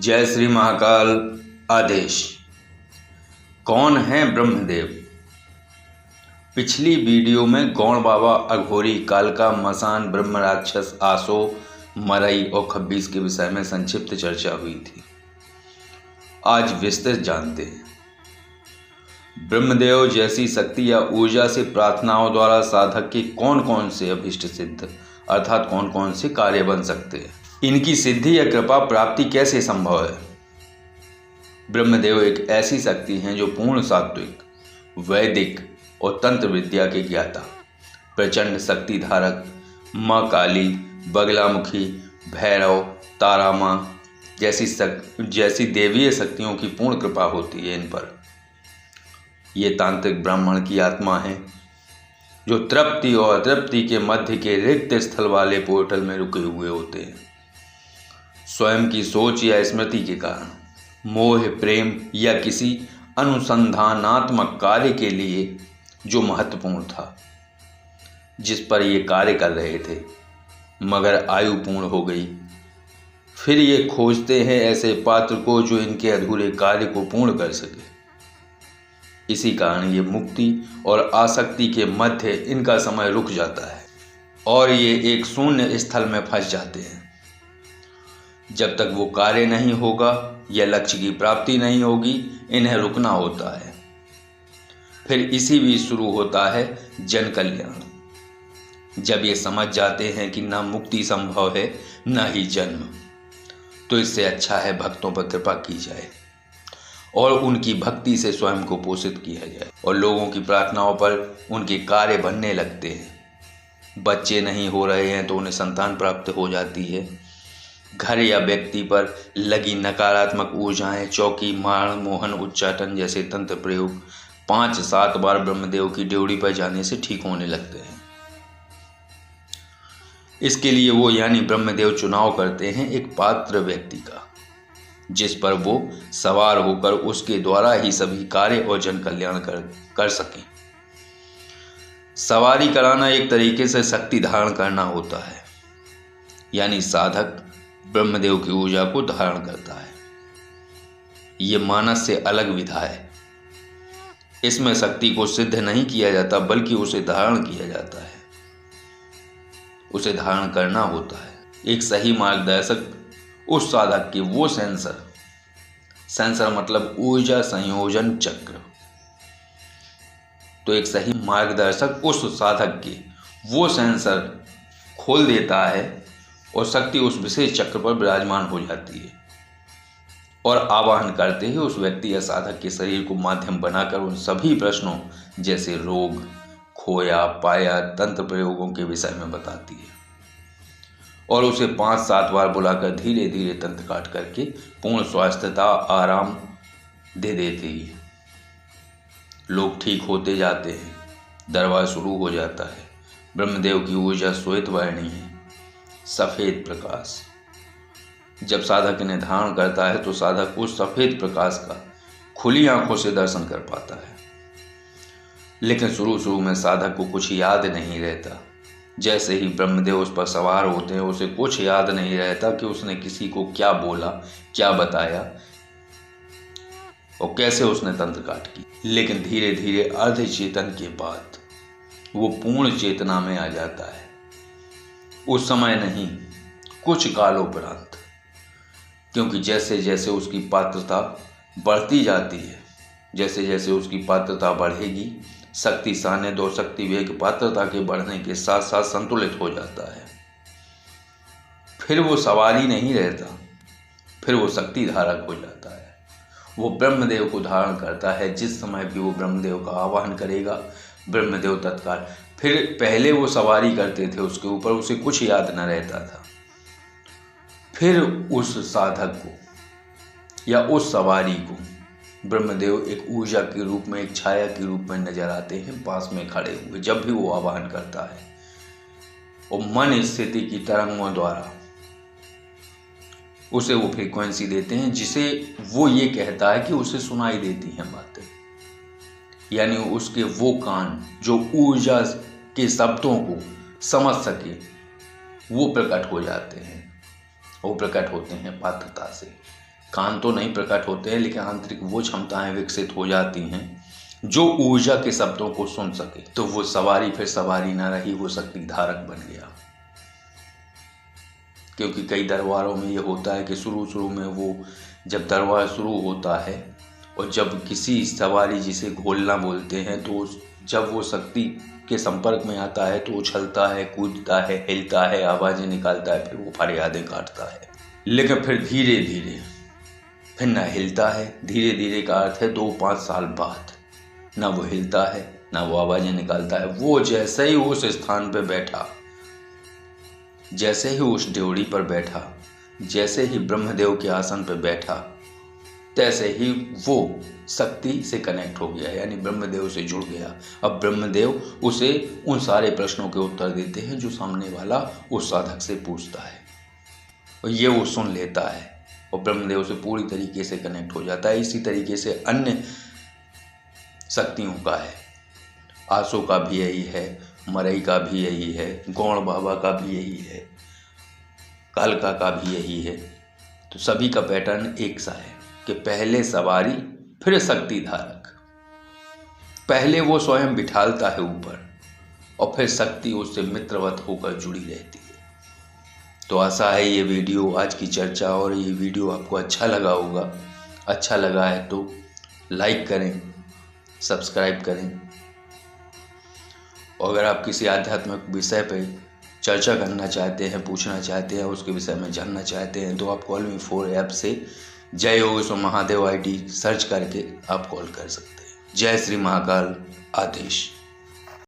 जय श्री महाकाल। आदेश। कौन है ब्रह्मदेव? पिछली वीडियो में गौण बाबा, अघोरी, कालका, मसान, ब्रह्म राक्षस, आसो, मरई और खब्बीस के विषय में संक्षिप्त चर्चा हुई थी। आज विस्तृत जानते हैं। ब्रह्मदेव जैसी शक्ति या ऊर्जा से प्रार्थनाओं द्वारा साधक के कौन कौन से अभीष्ट सिद्ध अर्थात कौन कौन से कार्य बन सकते हैं, इनकी सिद्धि या कृपा प्राप्ति कैसे संभव है। ब्रह्मदेव एक ऐसी शक्ति हैं जो पूर्ण सात्विक, वैदिक और तंत्र विद्या के ज्ञाता, प्रचंड शक्ति धारक, माँ काली, बगलामुखी, भैरव, तारा माँ जैसी देवीय शक्तियों की पूर्ण कृपा होती है इन पर। ये तांत्रिक ब्राह्मण की आत्मा है जो तृप्ति और अतृप्ति के मध्य के रिक्त स्थल वाले पोर्टल में रुके हुए होते हैं। स्वयं की सोच या स्मृति के कारण, मोह, प्रेम या किसी अनुसंधानात्मक कार्य के लिए जो महत्वपूर्ण था, जिस पर ये कार्य कर रहे थे, मगर आयु पूर्ण हो गई। फिर ये खोजते हैं ऐसे पात्र को जो इनके अधूरे कार्य को पूर्ण कर सके। इसी कारण ये मुक्ति और आसक्ति के मध्य इनका समय रुक जाता है और ये एक शून्य स्थल में फंस जाते हैं। जब तक वो कार्य नहीं होगा या लक्ष्य की प्राप्ति नहीं होगी, इन्हें रुकना होता है। फिर इसी बीच शुरू होता है जन कल्याण। जब ये समझ जाते हैं कि ना मुक्ति संभव है ना ही जन्म, तो इससे अच्छा है भक्तों पर कृपा की जाए और उनकी भक्ति से स्वयं को पोषित किया जाए और लोगों की प्रार्थनाओं पर उनके कार्य बनने लगते हैं। बच्चे नहीं हो रहे हैं तो उन्हें संतान प्राप्त हो जाती है। घर या व्यक्ति पर लगी नकारात्मक ऊर्जाएं, चौकी, मारण, मोहन, उच्चाटन जैसे तंत्र प्रयोग 5-7 बार ब्रह्मदेव की ड्योढ़ी पर जाने से ठीक होने लगते हैं। इसके लिए वो यानी ब्रह्मदेव चुनाव करते हैं एक पात्र व्यक्ति का, जिस पर वो सवार होकर उसके द्वारा ही सभी कार्य और जन कल्याण कर सकें। सवारी कराना एक तरीके से शक्ति धारण करना होता है, यानी साधक ब्रह्मदेव की ऊर्जा को धारण करता है। ये मानस से अलग विधा है। इसमें शक्ति को सिद्ध नहीं किया जाता, बल्कि उसे धारण किया जाता है। उसे धारण करना होता है। एक सही मार्गदर्शक उस साधक के वो सेंसर मतलब ऊर्जा संयोजन चक्र। तो एक सही मार्गदर्शक उस साधक के वो सेंसर खोल देता है और शक्ति उस विशेष चक्र पर विराजमान हो जाती है और आवाहन करते ही उस व्यक्ति या साधक के शरीर को माध्यम बनाकर उन सभी प्रश्नों जैसे रोग, खोया पाया, तंत्र प्रयोगों के विषय में बताती है और उसे 5-7 बार बुलाकर धीरे धीरे तंत्र काट करके पूर्ण स्वास्थ्यता, आराम दे देती है। लोग ठीक होते जाते हैं, दरबार शुरू हो जाता है। ब्रह्मदेव की ऊर्जा श्वेत वर्णी है, सफेद प्रकाश। जब साधक इन्हें धारण करता है तो साधक उस सफेद प्रकाश का खुली आंखों से दर्शन कर पाता है। लेकिन शुरू में साधक को कुछ याद नहीं रहता। जैसे ही ब्रह्मदेव उस पर सवार होते हैं, उसे कुछ याद नहीं रहता कि उसने किसी को क्या बोला, क्या बताया और कैसे उसने तंत्र काट की। लेकिन धीरे धीरे अर्ध चेतन के बाद वो पूर्ण चेतना में आ जाता है। उस समय नहीं, कुछ कालोपरांत, क्योंकि जैसे जैसे उसकी पात्रता बढ़ती जाती है, जैसे जैसे उसकी पात्रता बढ़ेगी, शक्ति सान्निध्य और शक्ति वेग पात्रता के बढ़ने के साथ साथ संतुलित हो जाता है। फिर वो सवारी नहीं रहता, फिर वो शक्ति धारक हो जाता है। वो ब्रह्मदेव को धारण करता है। जिस समय भी वो ब्रह्मदेव का आवाहन करेगा, ब्रह्मदेव तत्काल। फिर पहले वो सवारी करते थे उसके ऊपर, उसे कुछ याद न रहता था। फिर उस साधक को या उस सवारी को ब्रह्मदेव एक ऊर्जा के रूप में, एक छाया के रूप में नजर आते हैं पास में खड़े हुए, जब भी वो आवाहन करता है। और मन स्थिति की तरंगों द्वारा उसे वो फ्रीक्वेंसी देते हैं जिसे वो ये कहता है कि उसे सुनाई देती हैं बातें। यानी उसके वो कान जो ऊर्जा के शब्दों को समझ सके, वो प्रकट हो जाते हैं। वो प्रकट होते हैं पात्रता से, कान तो नहीं प्रकट होते हैं, लेकिन आंतरिक वो क्षमताएं विकसित हो जाती हैं जो ऊर्जा के शब्दों को सुन सके। तो वो सवारी फिर सवारी ना रही, वो शक्ति धारक बन गया। क्योंकि कई दरबारों में ये होता है कि शुरू में वो जब दरबार शुरू होता है और जब किसी सवारी जिसे घोलना बोलते हैं, तो जब वो शक्ति के संपर्क में आता है तो उछलता है, कूदता है, हिलता है, आवाज़ें निकालता है, फिर वो फरियादें काटता है। लेकिन फिर धीरे धीरे फिर ना हिलता है। धीरे धीरे का अर्थ है 2-5 साल बाद ना वो हिलता है, ना वो आवाज़ें निकालता है। वो जैसे ही उस स्थान पर बैठा, जैसे ही उस ड्योढ़ी पर बैठा, जैसे ही ब्रह्मदेव के आसन पर बैठा, तैसे ही वो शक्ति से कनेक्ट हो गया, यानी ब्रह्मदेव से जुड़ गया। अब ब्रह्मदेव उसे उन सारे प्रश्नों के उत्तर देते हैं जो सामने वाला उस साधक से पूछता है, और ये वो सुन लेता है और ब्रह्मदेव से पूरी तरीके से कनेक्ट हो जाता है। इसी तरीके से अन्य शक्तियों का है, आसो का भी यही है, मरई का भी यही है, गौण बाबा का भी यही है, कालका का भी यही है। तो सभी का पैटर्न एक सा है कि पहले सवारी फिर शक्ति धारक। पहले वो स्वयं बिठालता है ऊपर और फिर शक्ति उससे मित्रवत होकर जुड़ी रहती है। तो आशा है ये वीडियो, आज की चर्चा और ये वीडियो आपको अच्छा लगा होगा। अच्छा लगा है तो लाइक करें, सब्सक्राइब करें, और अगर आप किसी आध्यात्मिक विषय पर चर्चा करना चाहते हैं, पूछना चाहते हैं, उसके विषय में जानना चाहते हैं, तो आप Call-Me4 ऐप से जय योगेश्वर महादेव ID सर्च करके आप कॉल कर सकते हैं। जय श्री महाकाल। आदेश।